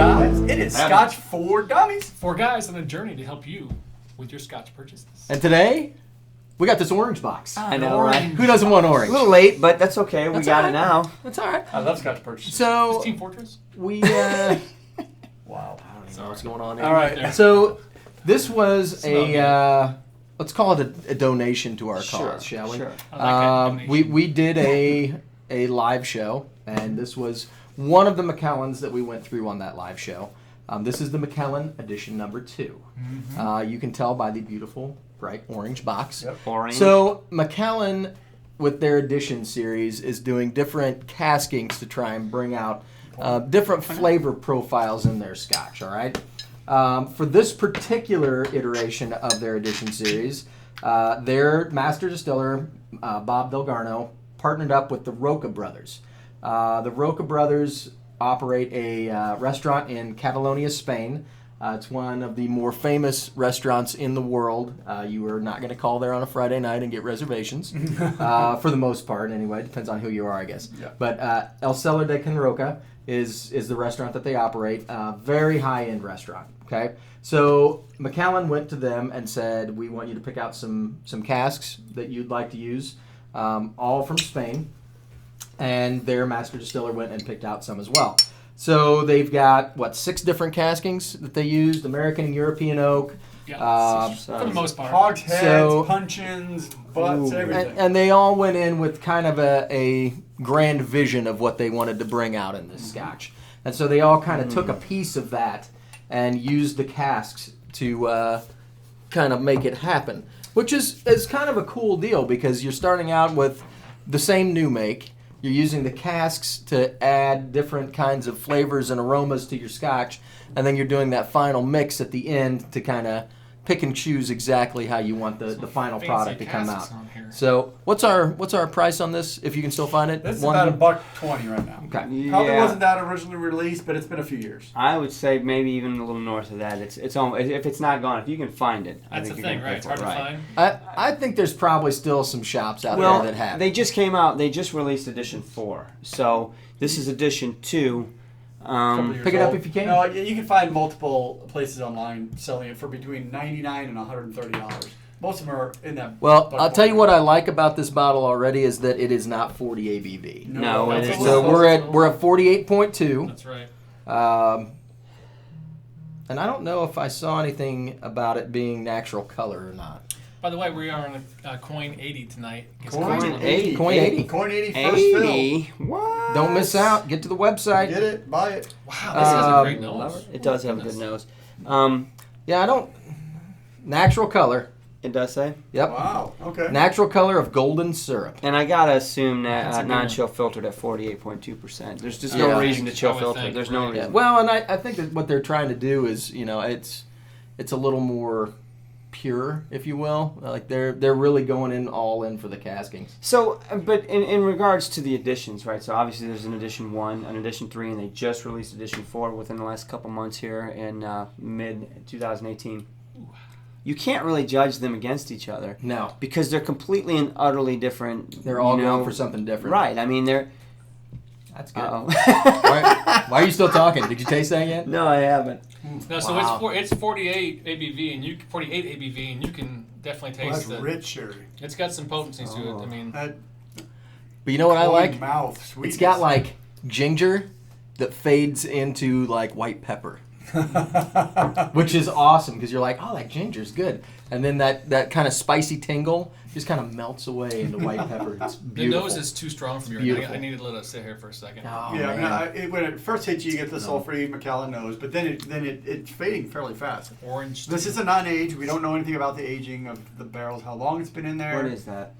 guys. It is Scotch for Dummies. 4 guys on a journey to help you with your Scotch purchases. And today, we got this orange box. I know, right? Who doesn't want orange? A little late, but that's okay. We That's got all it right. now. That's all right. I love Scotch purchases. So, Is Team Fortress? we, Wow. I don't even know what's going on here. All right. So, this was Smell let's call it a donation to our Sure, cause, shall we? sure. I like that donation. We did a live show, and this was one of the Macallans that we went through on that live show. This is the Macallan edition number 2. Mm-hmm. You can tell by the beautiful bright orange box. Yep. Orange. So Macallan, with their edition series, is doing different caskings to try and bring out different flavor profiles in their Scotch. All right. For this particular iteration of their edition series, their master distiller, Bob Delgarno, partnered up with the Roca brothers. The Roca brothers operate a restaurant in Catalonia, Spain. It's one of the more famous restaurants in the world. You are not going to call there on a Friday night and get reservations, for the most part anyway. Depends on who you are, I guess. Yeah. But El Cellar de Can Roca is the restaurant that they operate. Very high-end restaurant, okay? So Macallan went to them and said, we want you to pick out some casks that you'd like to use, all from Spain. And their master distiller went and picked out some as well. So they've got, 6 different caskings that they used, American and European oak. Yeah, for the most part. Hogsheads, So- puncheons, butts, Ooh. everything. And they all went in with kind of a grand vision of what they wanted to bring out in this Scotch. And so they all kind of took a piece of that and used the casks to kind of make it happen. Which is kind of a cool deal because you're starting out with the same new make. You're using the casks to add different kinds of flavors and aromas to your Scotch, and then you're doing that final mix at the end to kind of pick and choose exactly how you want the final Fancy product to come out. casks on here. So what's our price on this, if you can still find it? This is about $1.20 right now. Okay. Probably Yeah. wasn't that originally released, but it's been a few years. I would say maybe even a little north of that. It's on. If it's not gone, if you can find it, I That's the think you're thing, gonna right? pay It's for hard it, to find. I think there's probably still some shops out Well, there that have. they just came out. They just released edition 4. So this is edition 2. Couple years pick it up old. if you can. No, you can find multiple places online selling it for between $99 and $130. Most of them are in that. Well, buck I'll tell you point. what I like about this bottle already is that it is not 40 ABV. No, it That's is a So little- we're at 48.2. That's right. And I don't know if I saw anything about it being natural color or not. By the way, we are on a coin 80 tonight. Coin 80. Coin 80. Coin 80 first 80. What? Don't miss out. Get to the fill. website. Get it, buy it. Wow, this has a great Um, nose. It does have a good Goodness. nose. Yeah, I don't. Natural color. It does say. Yep. Wow. Okay. Natural color of golden syrup. And I gotta assume That's a that good non-chill filtered at 48.2%. There's just Yeah. no reason to chill I would filter. think, There's no right. Yeah. reason. Well, and I think that what they're trying to do is, it's a little more pure, if you will. Like they're really going in all in for the caskings. So, but in regards to the editions, right? So obviously there's an edition 1, an edition 3, and they just released edition 4 within the last couple months here in mid 2018. You can't really judge them against each other No, because they're completely and utterly different. they're all you know, going for something different. right. I mean, they're. That's good. Uh-oh. Why are you still talking? Did you taste that yet? No, I haven't. No, so Wow. it's 48 ABV and you 48 ABV and you can definitely Well, taste that's it. rich sherry. It's got some potency to it. I mean, That But you know what I like? Mouth sweetness. It's got like ginger that fades into like white pepper, which is awesome because you're like, oh, that ginger's good. And then that kind of spicy tingle just kind of melts away into white pepper. It's the beautiful. nose is too strong for me right Beautiful. now. I needed to let it sit here for a second. Oh, yeah, man. when it first hits you, you get the sulfury Macallan nose, but then it's fading fairly fast. Orange. This is a non-age. We don't know anything about the aging of the barrels, how long it's been in there. What is that?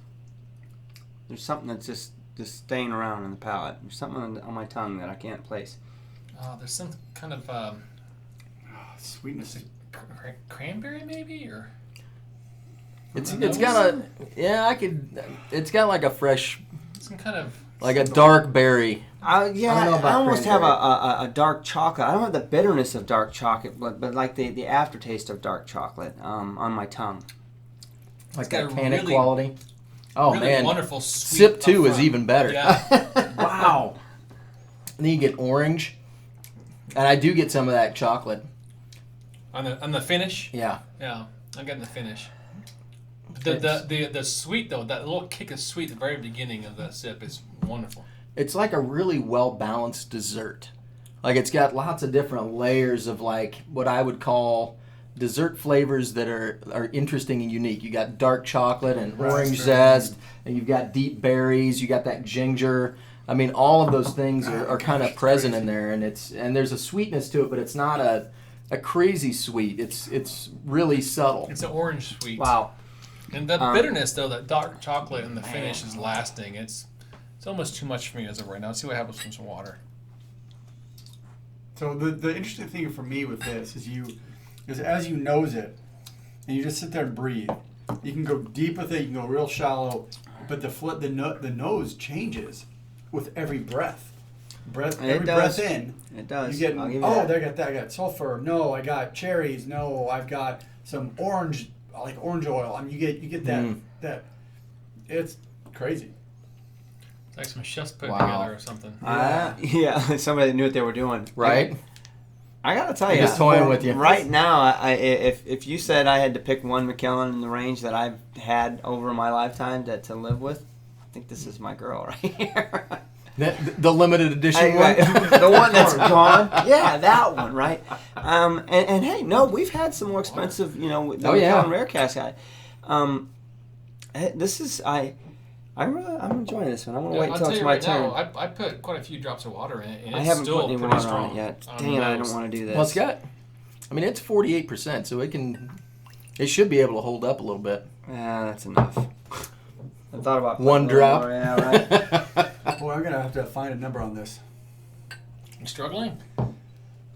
There's something that's just staying around in the palate. There's something on my tongue that I can't place. There's some kind of Sweetness. cranberry maybe or. It's Nose? got a it's got like a fresh, Some kind of. like a dark berry. Yeah, I don't know about I almost have cranberry. a dark chocolate. I don't have the bitterness of dark chocolate, but like the aftertaste of dark chocolate on my tongue. Like got that a tannic really- quality. Oh really man, wonderful sweet sip 2 is upfront. even better. Yeah. Wow. And then you get orange. And I do get some of that chocolate. On the finish. Yeah. Yeah, I'm getting the finish. The sweet though, that little kick of sweet at the very beginning of the sip is wonderful. It's like a really well-balanced dessert. Like it's got lots of different layers of like what I would call dessert flavors that are interesting and unique. You got dark chocolate and orange zest, and you've got deep berries. You got that ginger. I mean, all of those things are kind of present in there, and there's a sweetness to it, but it's not a crazy sweet. It's really subtle. It's an orange sweet. Wow. And the bitterness though, that dark chocolate and the finish is lasting. It's almost too much for me as of right now. Let's see what happens from some water. So the interesting thing for me with this is as you nose it, and you just sit there and breathe, you can go deep with it, you can go real shallow, but the nose changes with every breath. Every breath in, it does. You get I'll give you that. I got sulfur. No, I got cherries. No, I've got some orange, like orange oil. I mean, you get that. It's crazy. It's like some chefs put Wow. together or something. Yeah, somebody knew what they were doing. Right? I gotta tell I'm you, just toying with you. right now, if you said I had to pick one Macallan in the range that I've had over my lifetime to live with, I think this is my girl right here. The limited edition one? The one that's gone. Yeah, that one, right? And hey, no, we've had some more expensive, the Macallan Rare Cask. This is I'm enjoying this one. I'm gonna wait until it's my turn. I put quite a few drops of water in it, and I it's haven't still put any pretty water strong on it yet. on Dang the it, I nose. don't want to do this. Well, it's 48%, so it should be able to hold up a little bit. Yeah, that's enough. I thought about One putting a little drop. more, yeah, right. Boy, I'm gonna have to find a number on this. You struggling?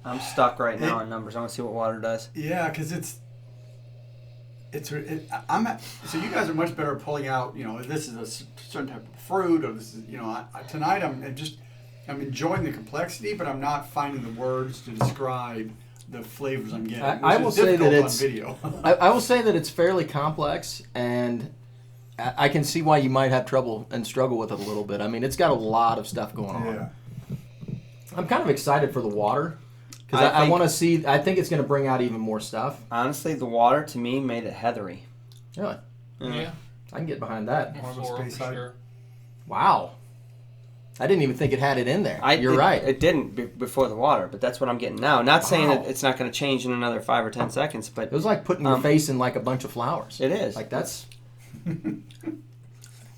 I'm stuck right now on numbers. I want to see what water does. Yeah, because so you guys are much better at pulling out, this is a certain type of fruit, or this is, tonight I'm enjoying the complexity, but I'm not finding the words to describe the flavors I'm getting. I which will is say that difficult it's on video. I will say that it's fairly complex, and I can see why you might have trouble and struggle with it a little bit. I mean, it's got a lot of stuff going on. Yeah. I'm kind of excited for the water because I want to see. I think it's going to bring out even more stuff. Honestly, the water to me made it heathery. Really, Yeah. I can get behind that. More of a Floral, Speyside. for sure. Wow, I didn't even think it had it in there. You're right. It didn't before the water, but that's what I'm getting now. Not saying Wow. that it's not going to change in another 5 or 10 seconds, but It was like putting your face in like a bunch of flowers. it is. Like that's.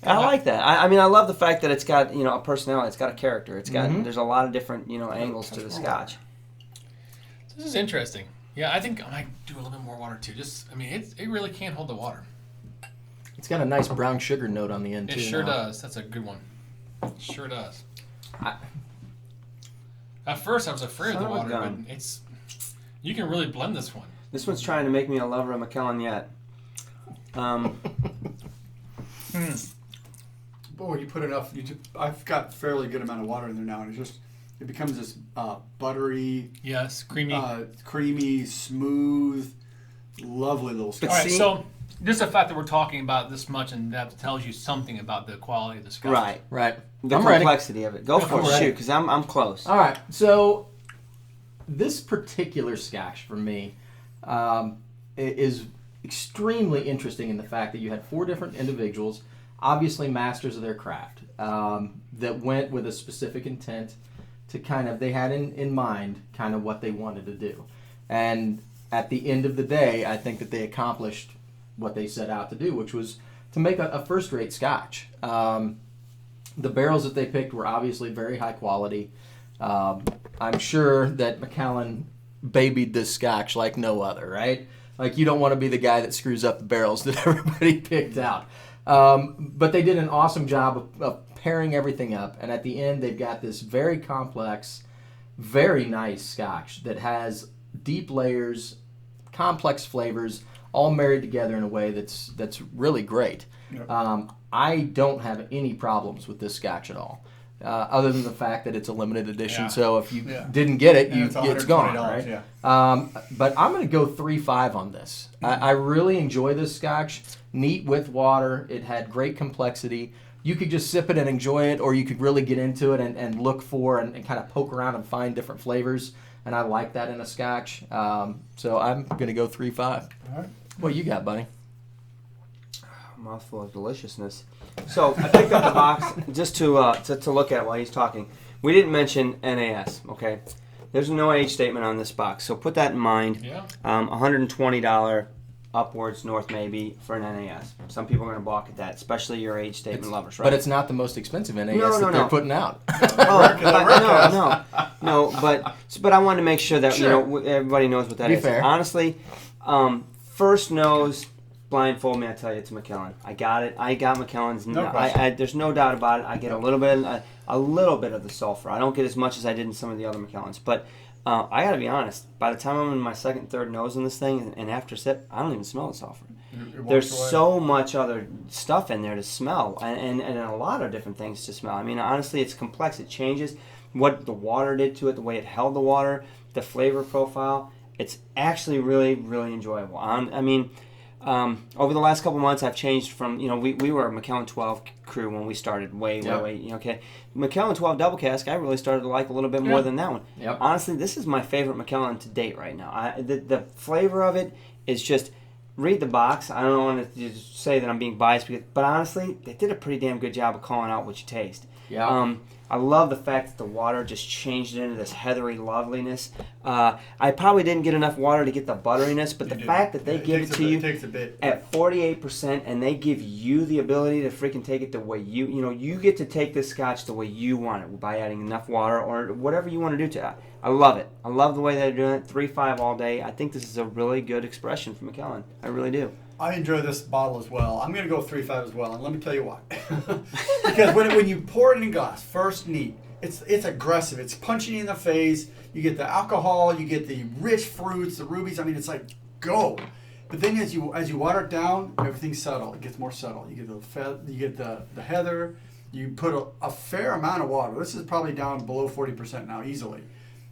I like that. I mean, I love the fact that it's got a personality. It's got a character. It's got there's a lot of different angles to the Scotch. This is interesting. Yeah, I think I might do a little bit more water too. It really can't hold the water. It's got a nice brown sugar note on the end It too. sure now. does. That's a good one. It sure does. At first, I was afraid of the Son of a water, gun. but you can really blend this one. This one's trying to make me a lover of Macallan yet. Boy, you put enough. I've got a fairly good amount of water in there now, and it becomes this buttery, Yes, creamy. creamy, smooth, lovely little Scotch. All right, see- so just the fact that we're talking about this much and that tells you something about the quality of the Scotch. Right. Right. The I'm ready. complexity of it. Go for I'm it. ready. Shoot, because I'm close. All right. So this particular Scotch for me is extremely interesting in the fact that you had 4 different individuals, obviously masters of their craft, that went with a specific intent to they had in mind kind of what they wanted to do. And at the end of the day, I think that they accomplished what they set out to do, which was to make a first-rate Scotch. The barrels that they picked were obviously very high quality. I'm sure that Macallan babied this Scotch like no other, right? Like you don't want to be the guy that screws up the barrels that everybody picked out. But they did an awesome job of pairing everything up, and at the end they've got this very complex, very nice Scotch that has deep layers, complex flavors, all married together in a way that's really great. Yep. I don't have any problems with this Scotch at all, other than the fact that it's a limited edition. Yeah. So if you Yeah. didn't get it, And it's gone, $120, right? yeah. But I'm going to go 3.5 on this. I really enjoy this Scotch. Neat with water. It had great complexity. You could just sip it and enjoy it, or you could really get into it and look for and kind of poke around and find different flavors. and I like that in a Scotch. So I'm going to go 3.5. All right. What you got, buddy? Mouthful of deliciousness. So I picked up the box just to look at while he's talking. We didn't mention NAS, okay? There's no age statement on this box, so put that in mind. Yeah. $120 upwards north maybe for an NAS. Some people are going to balk at that, especially your age statement lovers, right? But it's not the most expensive NAS No. they're putting out. No, but I wanted to make sure that Sure. everybody knows what that Be is. fair. Honestly, first nose, blindfold me, I tell you, it's Macallan. I got it. I got Macallan's. No question. There's no doubt about it. I get a little bit of the sulfur. I don't get as much as I did in some of the other Macallans, but I got to be honest. By the time I'm in my second, third nose on this thing, and after sip, I don't even smell the sulfur. There's so much other stuff in there to smell, and a lot of different things to smell. I mean, honestly, it's complex. It changes what the water did to it, the way it held the water, the flavor profile. It's actually really, really enjoyable. Over the last couple months, I've changed from, we were a Macallan 12 crew when we started way, okay. Macallan 12 double cask, I really started to like a little bit more than that one. Yep. Honestly, this is my favorite Macallan to date right now. The flavor of it is just, read the box. I don't want to just say that I'm being biased, but honestly, they did a pretty damn good job of calling out what you taste. Yeah. I love the fact that the water just changed into this heathery loveliness. I probably didn't get enough water to get the butteriness, but the fact that they give it to you at 48% and they give you the ability to freaking take it the way you get to take this Scotch the way you want it by adding enough water or whatever you want to do to it. I love it. I love the way they're doing it. 3.5 all day. I think this is a really good expression from Macallan. I really do. I enjoy this bottle as well. I'm going to go 3.5 as well, and let me tell you why. Because when you pour it in a glass, first neat, it's aggressive. It's punching you in the face. You get the alcohol. You get the rich fruits, the rubies. I mean, it's like, go. But then as you water it down, everything's subtle. It gets more subtle. You get the heather. You put a fair amount of water. This is probably down below 40% now, easily.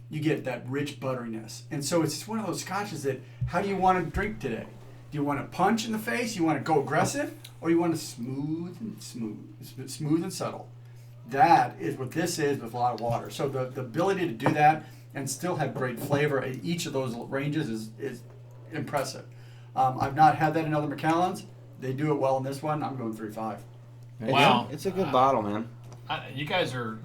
You get that rich butteriness. And so it's just one of those scotches that, how do you want to drink today? Do you want to punch in the face? You want to go aggressive, or you want to smooth and subtle? That is what this is with a lot of water. So the ability to do that and still have great flavor in each of those ranges is impressive. I've not had that in other Macallans. They do it well in this one. I'm going 3.5. Wow. It's a good bottle, man. You guys are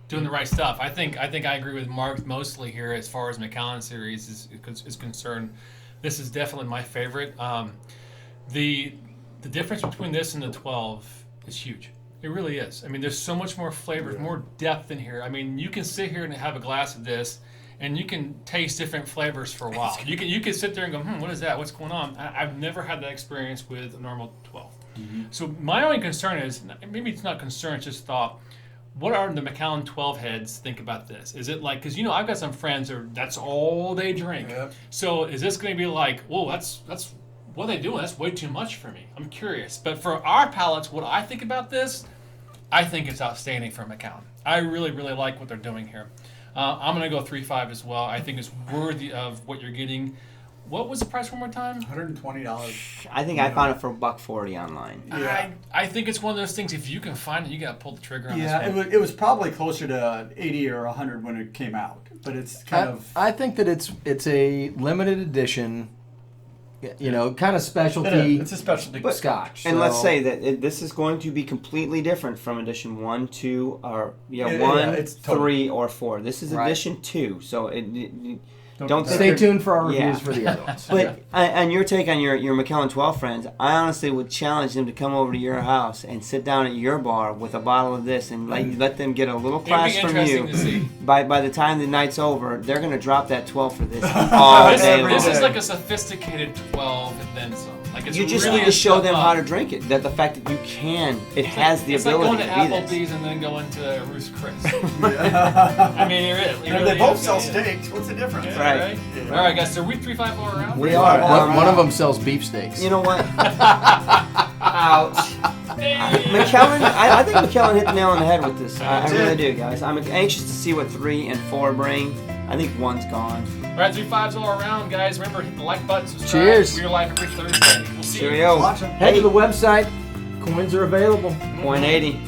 doing the right stuff. I think I agree with Mark mostly here as far as Macallan series is concerned. This is definitely my favorite. The difference between this and the 12 is huge. It really is. I mean, there's so much more flavor, more depth in here. I mean, you can sit here and have a glass of this, and you can taste different flavors for a while. You can sit there and go, what is that? What's going on? I've never had that experience with a normal 12. Mm-hmm. So my only concern is, maybe it's not concern, it's just thought, what are the Macallan 12 heads think about this? Is it like, because I've got some friends that's all they drink. Yep. So is this going to be like, whoa, that's what are they doing? That's way too much for me. I'm curious. But for our palates, what I think about this, I think it's outstanding for Macallan. I really, really like what they're doing here. I'm going to go 3.5 as well. I think it's worthy of what you're getting. What was the price one more time? $120. I think I found it for $140 online. Yeah. I think it's one of those things, if you can find it, you got to pull the trigger on this one. It was probably closer to 80 or 100 when it came out. But it's kind of... I think that it's a limited edition, kind of specialty. It's a specialty Scotch. And let's say that this is going to be completely different from edition 1, 2, or 1, 3, or 4. This is edition 2, so don't stay tuned for our reviews for the other ones. But and your take on your Macallan 12 friends, I honestly would challenge them to come over to your house and sit down at your bar with a bottle of this and let them get a little class from you. To see. By the time the night's over, they're going to drop that 12 for this all day long. This is like a sophisticated 12 and then some. Like it's you just really need to show them how to drink it. That the fact that you can, has the ability to be this. It's like going to Applebee's and then going to Ruth's Chris. I mean, it really they both sell steaks. What's the difference? Yeah, right. Yeah. All right, guys. So we 3.5 all around. We are. One of them sells beefsteaks. You know what? Ouch. Macallan, I think Macallan hit the nail on the head with this. I really do, guys. I'm anxious to see what 3 and 4 bring. I think 1's gone. All right, 3.5s all around, guys. Remember, hit the like button, subscribe. Cheers. We're live every Thursday. We'll see Cheerio. you. Head to the website. Coins are available. $180.